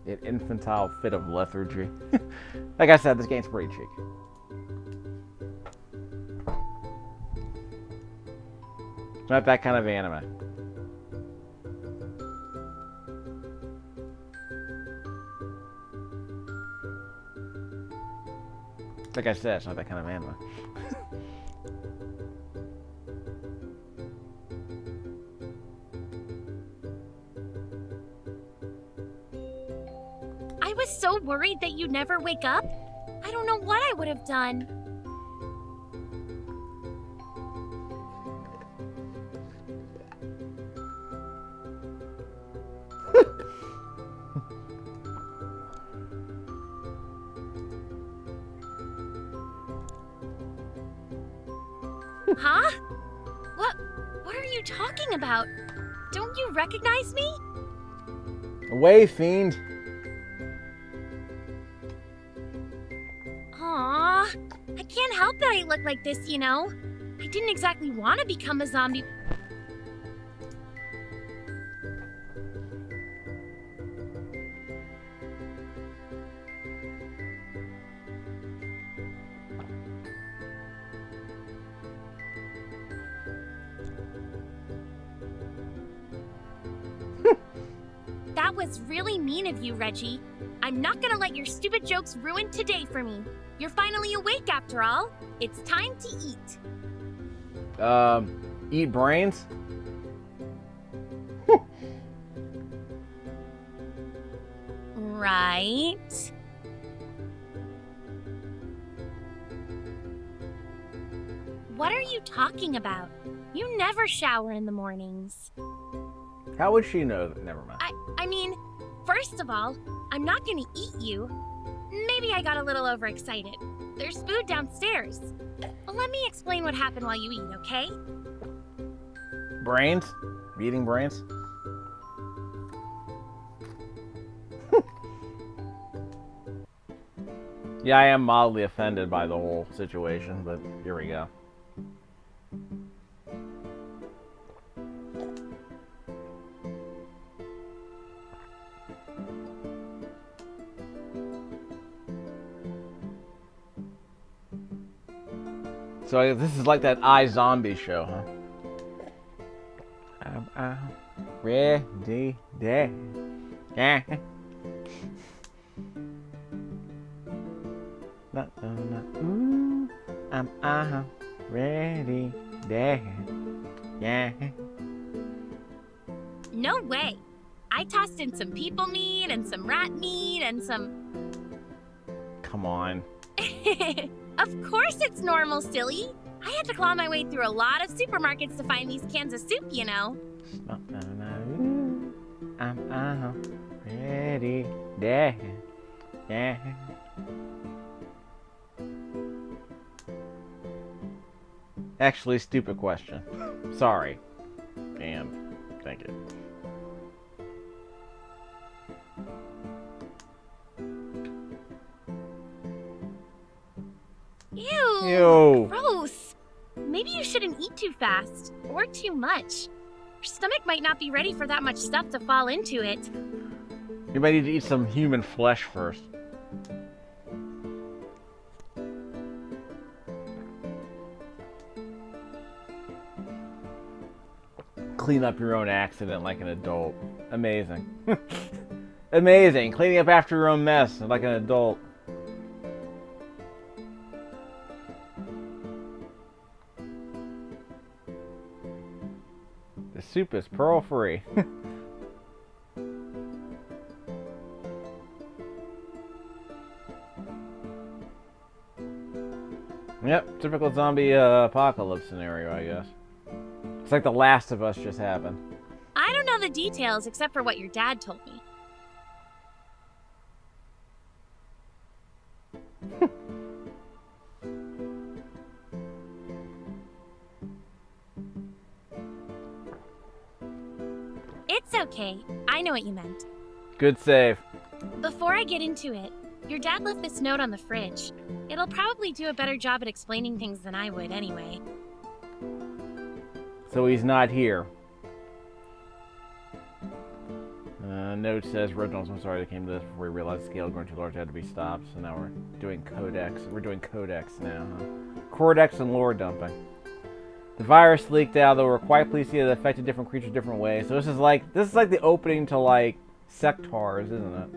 A: An infantile fit of lethargy. Like I said, this game's pretty cheeky. It's not that kind of anime. Like I said, it's not that kind of anime.
C: I was so worried that you'd never wake up. I don't know what I would have done. Huh? What are you talking about? Don't you recognize me?
A: Away, fiend.
C: Aww. I can't help that I look like this, you know. I didn't exactly want to become a zombie. That was really mean of you, Reggie. I'm not gonna let your stupid jokes ruin today for me. You're finally awake after all. It's time to eat.
A: Eat brains?
C: Right. What are you talking about? You never shower in the mornings.
A: How would she know that? Never mind.
C: I mean, first of all, I'm not gonna eat you. Maybe I got a little overexcited. There's food downstairs. Let me explain what happened while you eat, okay?
A: Brains? Eating brains? Yeah, I am mildly offended by the whole situation, but here we go. So this is like that iZombie show, huh? I'm ready, day. Yeah. Ooh, I'm ready, day. Yeah.
C: No way. I tossed in some people meat and some rat meat and some...
A: Come on.
C: Of course it's normal, silly. I had to claw my way through a lot of supermarkets to find these cans of soup, you know.
A: Ooh, I'm ready, day. Yeah. Actually, stupid question. Sorry. And thank you.
C: Ew.
A: Ew.
C: Gross. Maybe you shouldn't eat too fast or too much. Your stomach might not be ready for that much stuff to fall into it.
A: You might need to eat some human flesh first. Clean up your own accident like an adult. Amazing. Amazing. Cleaning up after your own mess like an adult. The soup is pearl free. Yep, typical zombie apocalypse scenario, I guess. It's like The Last of Us just happened.
C: I don't know the details except for what your dad told me. It's okay. I know what you meant.
A: Good save.
C: Before I get into it, your dad left this note on the fridge. It'll probably do a better job at explaining things than I would anyway.
A: So he's not here. Note says, Reginald, I'm sorry they came to this before we realized the scale growing too large had to be stopped. So now we're doing codex. We're doing codex now, huh? Cordex and lore dumping. The virus leaked out, though we're quite pleased to see that it affected different creatures different ways. So this is like the opening to like Sectars, isn't it?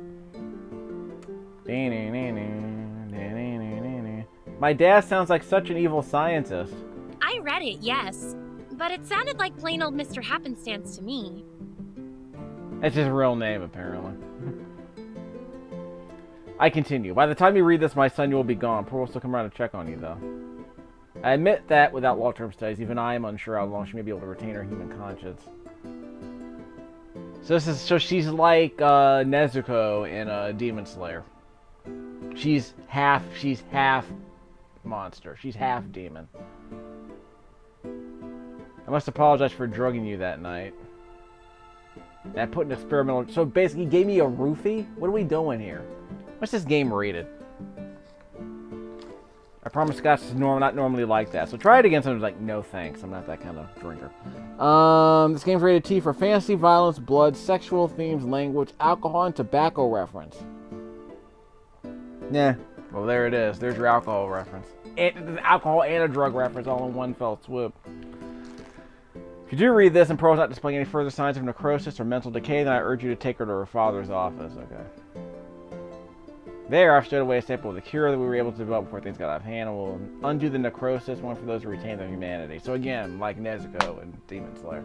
A: My dad sounds like such an evil scientist.
C: I read it, yes. But it sounded like plain old Mr. Happenstance to me.
A: That's his real name, apparently. I continue. By the time you read this, my son, you will be gone. Pearl will still come around to check on you, though. I admit that, without long-term studies, even I am unsure how long she may be able to retain her human conscience. So she's like Nezuko in Demon Slayer. She's half monster. She's half demon. I must apologize for drugging you that night. And I put an experimental... So basically, he gave me a roofie? What are we doing here? What's this game rated? I promise Scotch is not normally like that. So try it again. So I was like, no thanks. I'm not that kind of drinker. This game's rated T for fantasy, violence, blood, sexual themes, language, alcohol, and tobacco reference. Yeah. Well, there it is. There's your alcohol reference. And alcohol and a drug reference all in one fell swoop. If you do read this and Pearl's not displaying any further signs of necrosis or mental decay, then I urge you to take her to her father's office. Okay. There, I've stowed away a sample of the cure that we were able to develop before things got out of hand, and will undo the necrosis, one for those who retain their humanity. So again, like Nezuko and Demon Slayer.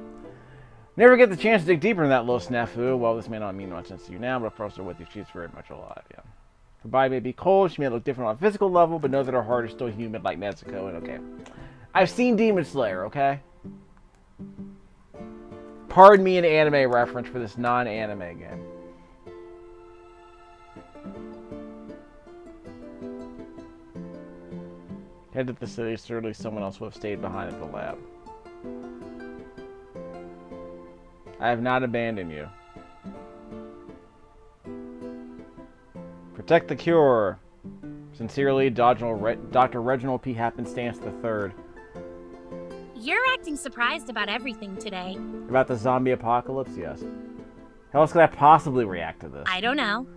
A: Never get the chance to dig deeper into that little snafu. Well, this may not mean much sense to you now, but if Pearl's still with you, she's very much alive, yeah. Her body may be cold, she may look different on a physical level, but know that her heart is still human like Nezuko, and okay. I've seen Demon Slayer, okay? Pardon me an anime reference for this non-anime game. Head to the city, certainly someone else will have stayed behind at the lab. I have not abandoned you. Protect the cure. Sincerely, Dr. Reginald P. Happenstance III.
C: You're acting surprised about everything today.
A: About the zombie apocalypse? Yes. How else could I possibly react to this?
C: I don't know.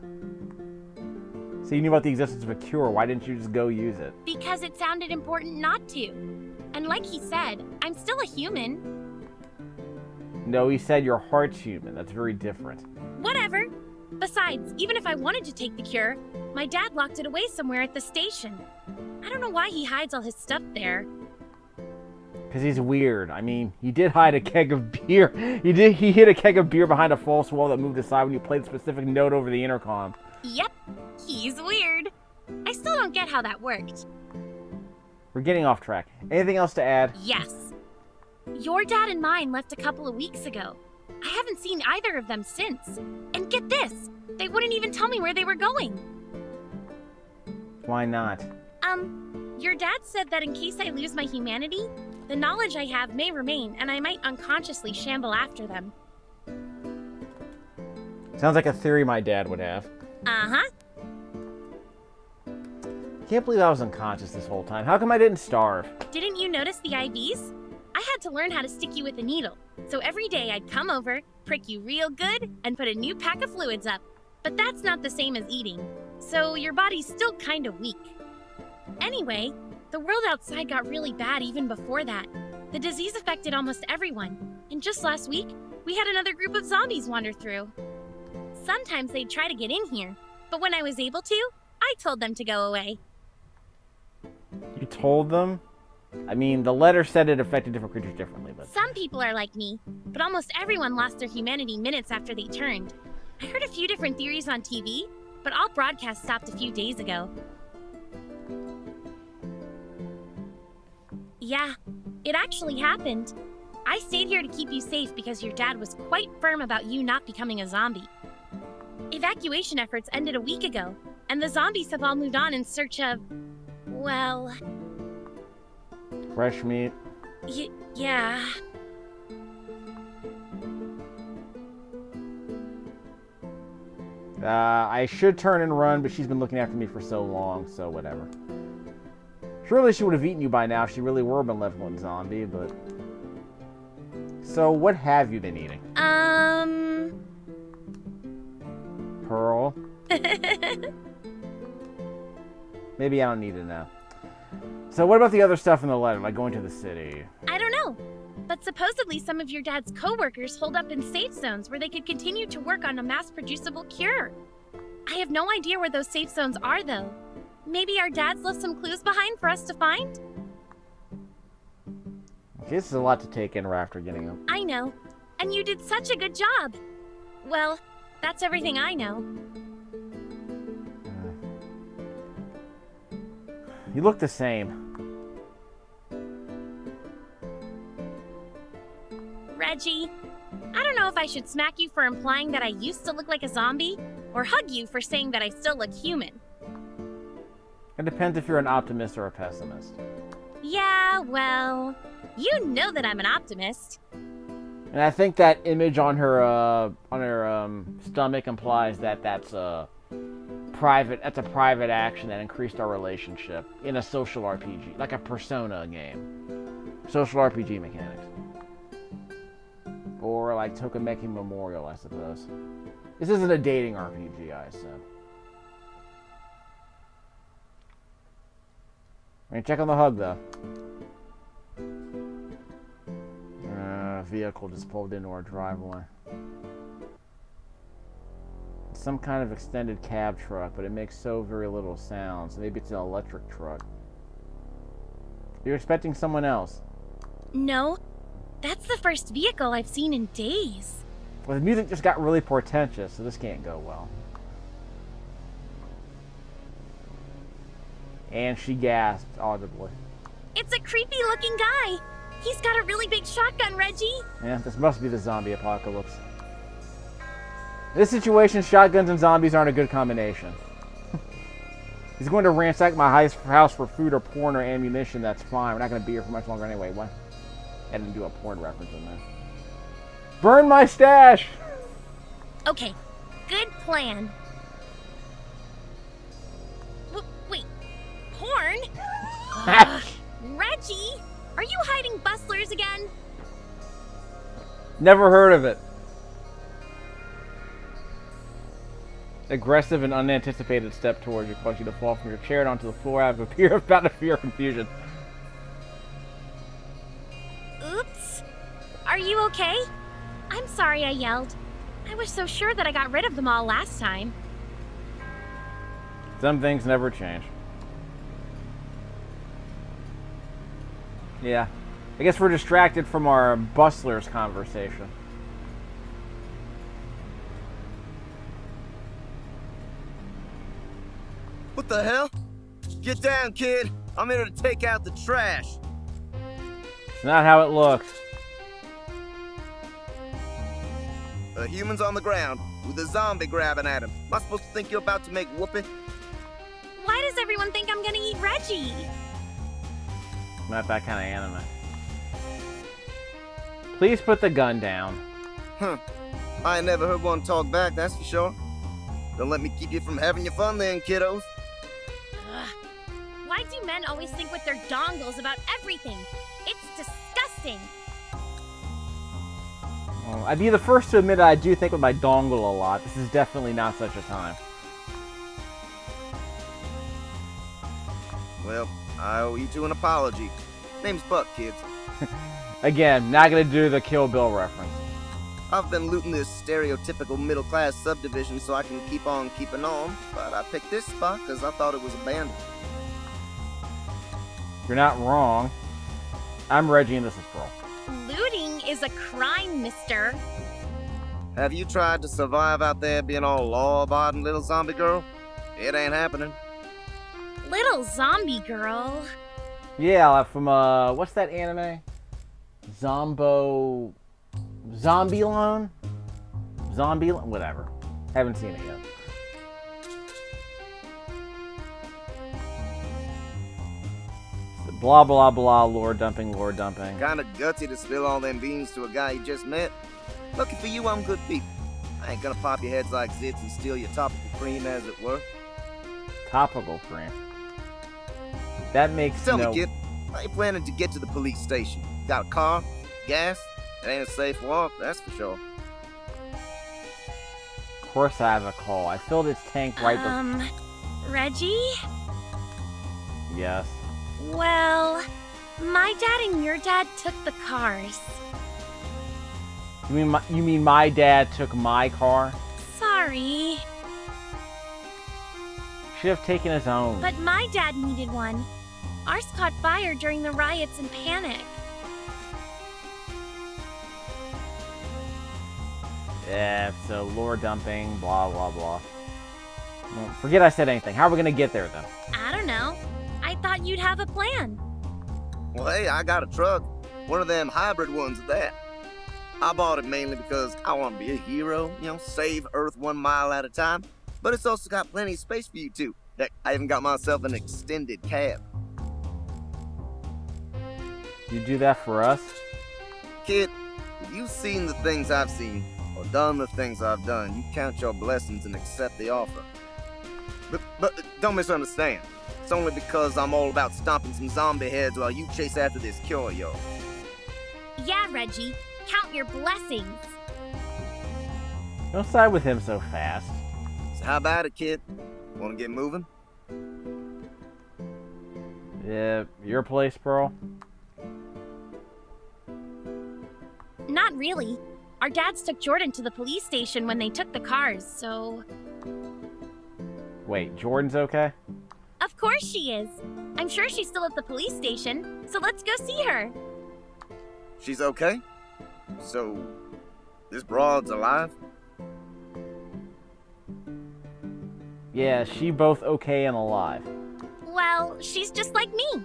A: So you knew about the existence of a cure. Why didn't you just go use it?
C: Because it sounded important not to. And like he said, I'm still a human.
A: No, he said your heart's human. That's very different.
C: Whatever. Besides, even if I wanted to take the cure, my dad locked it away somewhere at the station. I don't know why he hides all his stuff there.
A: Because he's weird. I mean, he did hide a keg of beer. He hid a keg of beer behind a false wall that moved aside when you played a specific note over the intercom.
C: Yep, he's weird. I still don't get how that worked.
A: We're getting off track. Anything else to add?
C: Yes. Your dad and mine left a couple of weeks ago. I haven't seen either of them since. And get this, they wouldn't even tell me where they were going.
A: Why not?
C: Your dad said that in case I lose my humanity, the knowledge I have may remain, and I might unconsciously shamble after them.
A: Sounds like a theory my dad would have.
C: Uh-huh.
A: Can't believe I was unconscious this whole time. How come I didn't starve?
C: Didn't you notice the IVs? I had to learn how to stick you with a needle. So every day I'd come over, prick you real good, and put a new pack of fluids up. But that's not the same as eating. So your body's still kind of weak. Anyway, the world outside got really bad even before that. The disease affected almost everyone. And just last week, we had another group of zombies wander through. Sometimes they'd try to get in here, but when I was able to, I told them to go away.
A: You told them? I mean, the letter said it affected different creatures differently, but...
C: Some people are like me, but almost everyone lost their humanity minutes after they turned. I heard a few different theories on TV, but all broadcasts stopped a few days ago. Yeah, it actually happened. I stayed here to keep you safe because your dad was quite firm about you not becoming a zombie. Evacuation efforts ended a week ago, and the zombies have all moved on in search of... well...
A: fresh meat?
C: Yeah...
A: I should turn and run, but she's been looking after me for so long, so whatever. Surely she would have eaten you by now if she really were a malevolent zombie, but... So, what have you been eating? Pearl? Maybe I don't need to know. So what about the other stuff in the letter, like going to the city?
C: I don't know. But supposedly some of your dad's co-workers hold up in safe zones where they could continue to work on a mass-producible cure. I have no idea where those safe zones are, though. Maybe our dads left some clues behind for us to find?
A: Okay, this is a lot to take in right after getting them.
C: I know. And you did such a good job. Well, that's everything I know.
A: You look the same.
C: Reggie, I don't know if I should smack you for implying that I used to look like a zombie, or hug you for saying that I still look human.
A: It depends if you're an optimist or a pessimist.
C: Yeah, well... You know that I'm an optimist.
A: And I think that image on her stomach implies that that's a private action that increased our relationship in a social RPG, like a Persona game. Social RPG mechanics. Or like Tokimeki Memorial, I suppose. This isn't a dating RPG, I assume. I mean, check on the hug, though. Vehicle just pulled into our driveway. It's some kind of extended cab truck, but it makes so very little sound, so maybe it's an electric truck. You're expecting someone else.
C: No, that's the first vehicle I've seen in days.
A: Well, the music just got really portentous, so this can't go well. And she gasped audibly.
C: It's a creepy looking guy. He's got a really big shotgun, Reggie.
A: Yeah, this must be the zombie apocalypse. In this situation, shotguns and zombies aren't a good combination. He's going to ransack my house for food or porn or ammunition, that's fine. We're not going to be here for much longer anyway. What? I didn't do a porn reference in there. Burn my stash!
C: Okay, good plan. Wait, porn? Reggie, are you hiding bustlers again?
A: Never heard of it. Aggressive and unanticipated step towards you cause you to fall from your chair and onto the floor out of a fear of confusion.
C: Oops. Are you okay? I'm sorry I yelled. I was so sure that I got rid of them all last time.
A: Some things never change. Yeah. I guess we're distracted from our bustlers conversation.
D: What the hell? Get down, kid. I'm here to take out the trash.
A: It's not how it looks.
D: A human's on the ground with a zombie grabbing at him. Am I supposed to think you're about to make whoopee?
C: Why does everyone think I'm gonna eat Reggie?
A: Not that kind of anime. Please put the gun down.
D: Huh. I ain't never heard one talk back, that's for sure. Don't let me keep you from having your fun then, kiddos.
C: Ugh. Why do men always think with their dongles about everything? It's disgusting.
A: Oh, I'd be the first to admit I do think with my dongle a lot. This is definitely not such a time.
D: Well, I owe you two an apology. Name's Buck, kids.
A: Again, not gonna do the Kill Bill reference.
D: I've been looting this stereotypical middle-class subdivision so I can keep on keeping on, but I picked this spot because I thought it was abandoned.
A: You're not wrong. I'm Reggie and this is Pearl.
C: Looting is a crime, mister.
D: Have you tried to survive out there being all law-abiding little zombie girl? It ain't happening.
C: Little zombie girl.
A: Yeah, from, what's that anime? Zombie Loan? Whatever. Haven't seen it yet. Blah, blah, blah, lore dumping.
D: Kinda gutsy to spill all them beans to a guy you just met. Lucky for you, I'm good people. I ain't gonna pop your heads like zits and steal your topical cream, as it were.
A: Topical cream. That makes
D: Tell
A: no...
D: me, kid, how you planning to get to the police station? Got a car? Gas? It ain't a safe walk, that's for sure.
A: Of course I have a call. I filled its tank right
C: Reggie?
A: Yes.
C: Well, my dad and your dad took the cars.
A: You mean my dad took my car?
C: Sorry.
A: Should have taken his own.
C: But my dad needed one. Ours caught fire during the riots and panic.
A: Yeah, so lore dumping, blah, blah, blah. Well, forget I said anything. How are we going to get there, then?
C: I don't know. I thought you'd have a plan.
D: Well, hey, I got a truck. One of them hybrid ones at that. I bought it mainly because I want to be a hero, save Earth 1 mile at a time. But it's also got plenty of space for you two. Heck, I even got myself an extended cab.
A: You do that for us?
D: Kid, if you've seen the things I've seen, or done the things I've done, you count your blessings and accept the offer. But don't misunderstand. It's only because I'm all about stomping some zombie heads while you chase after this cure of yours.
C: Yeah, Reggie, count your blessings.
A: Don't side with him so fast.
D: So how about it, kid? Wanna get moving?
A: Yeah, your place, Pearl?
C: Not really. Our dads took Jordan to the police station when they took the cars, so...
A: Wait, Jordan's okay?
C: Of course she is. I'm sure she's still at the police station, so let's go see her.
D: She's okay? So, this broad's alive?
A: Yeah, she both okay and alive.
C: Well, she's just like me.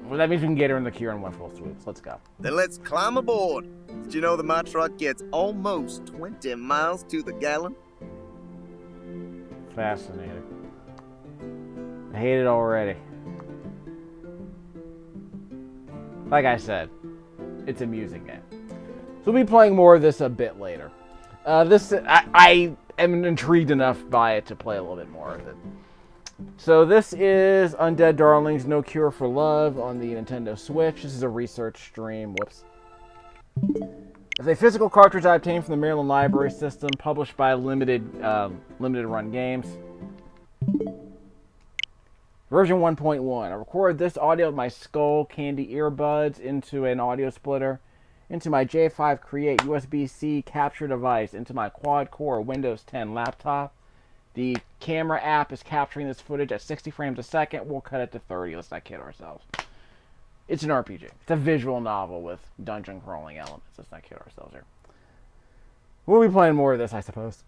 A: Well, that means we can get her in the cure in one full swoop. Let's go.
D: Then let's climb aboard. Did you know that my truck gets almost 20 miles to the gallon?
A: Fascinating. I hate it already. Like I said, it's a music game. So we'll be playing more of this a bit later. I am intrigued enough by it to play a little bit more of it. So this is Undead Darlings, No Cure for Love on the Nintendo Switch. This is a research stream. Whoops. It's a physical cartridge I obtained from the Maryland Library System, published by Limited Run Games. Version 1.1. I recorded this audio with my Skull Candy earbuds into an audio splitter, into my J5 Create USB-C capture device, into my quad-core Windows 10 laptop. The camera app is capturing this footage at 60 frames a second. We'll cut it to 30. Let's not kid ourselves. It's an RPG. It's a visual novel with dungeon crawling elements. Let's not kid ourselves here. We'll be playing more of this, I suppose.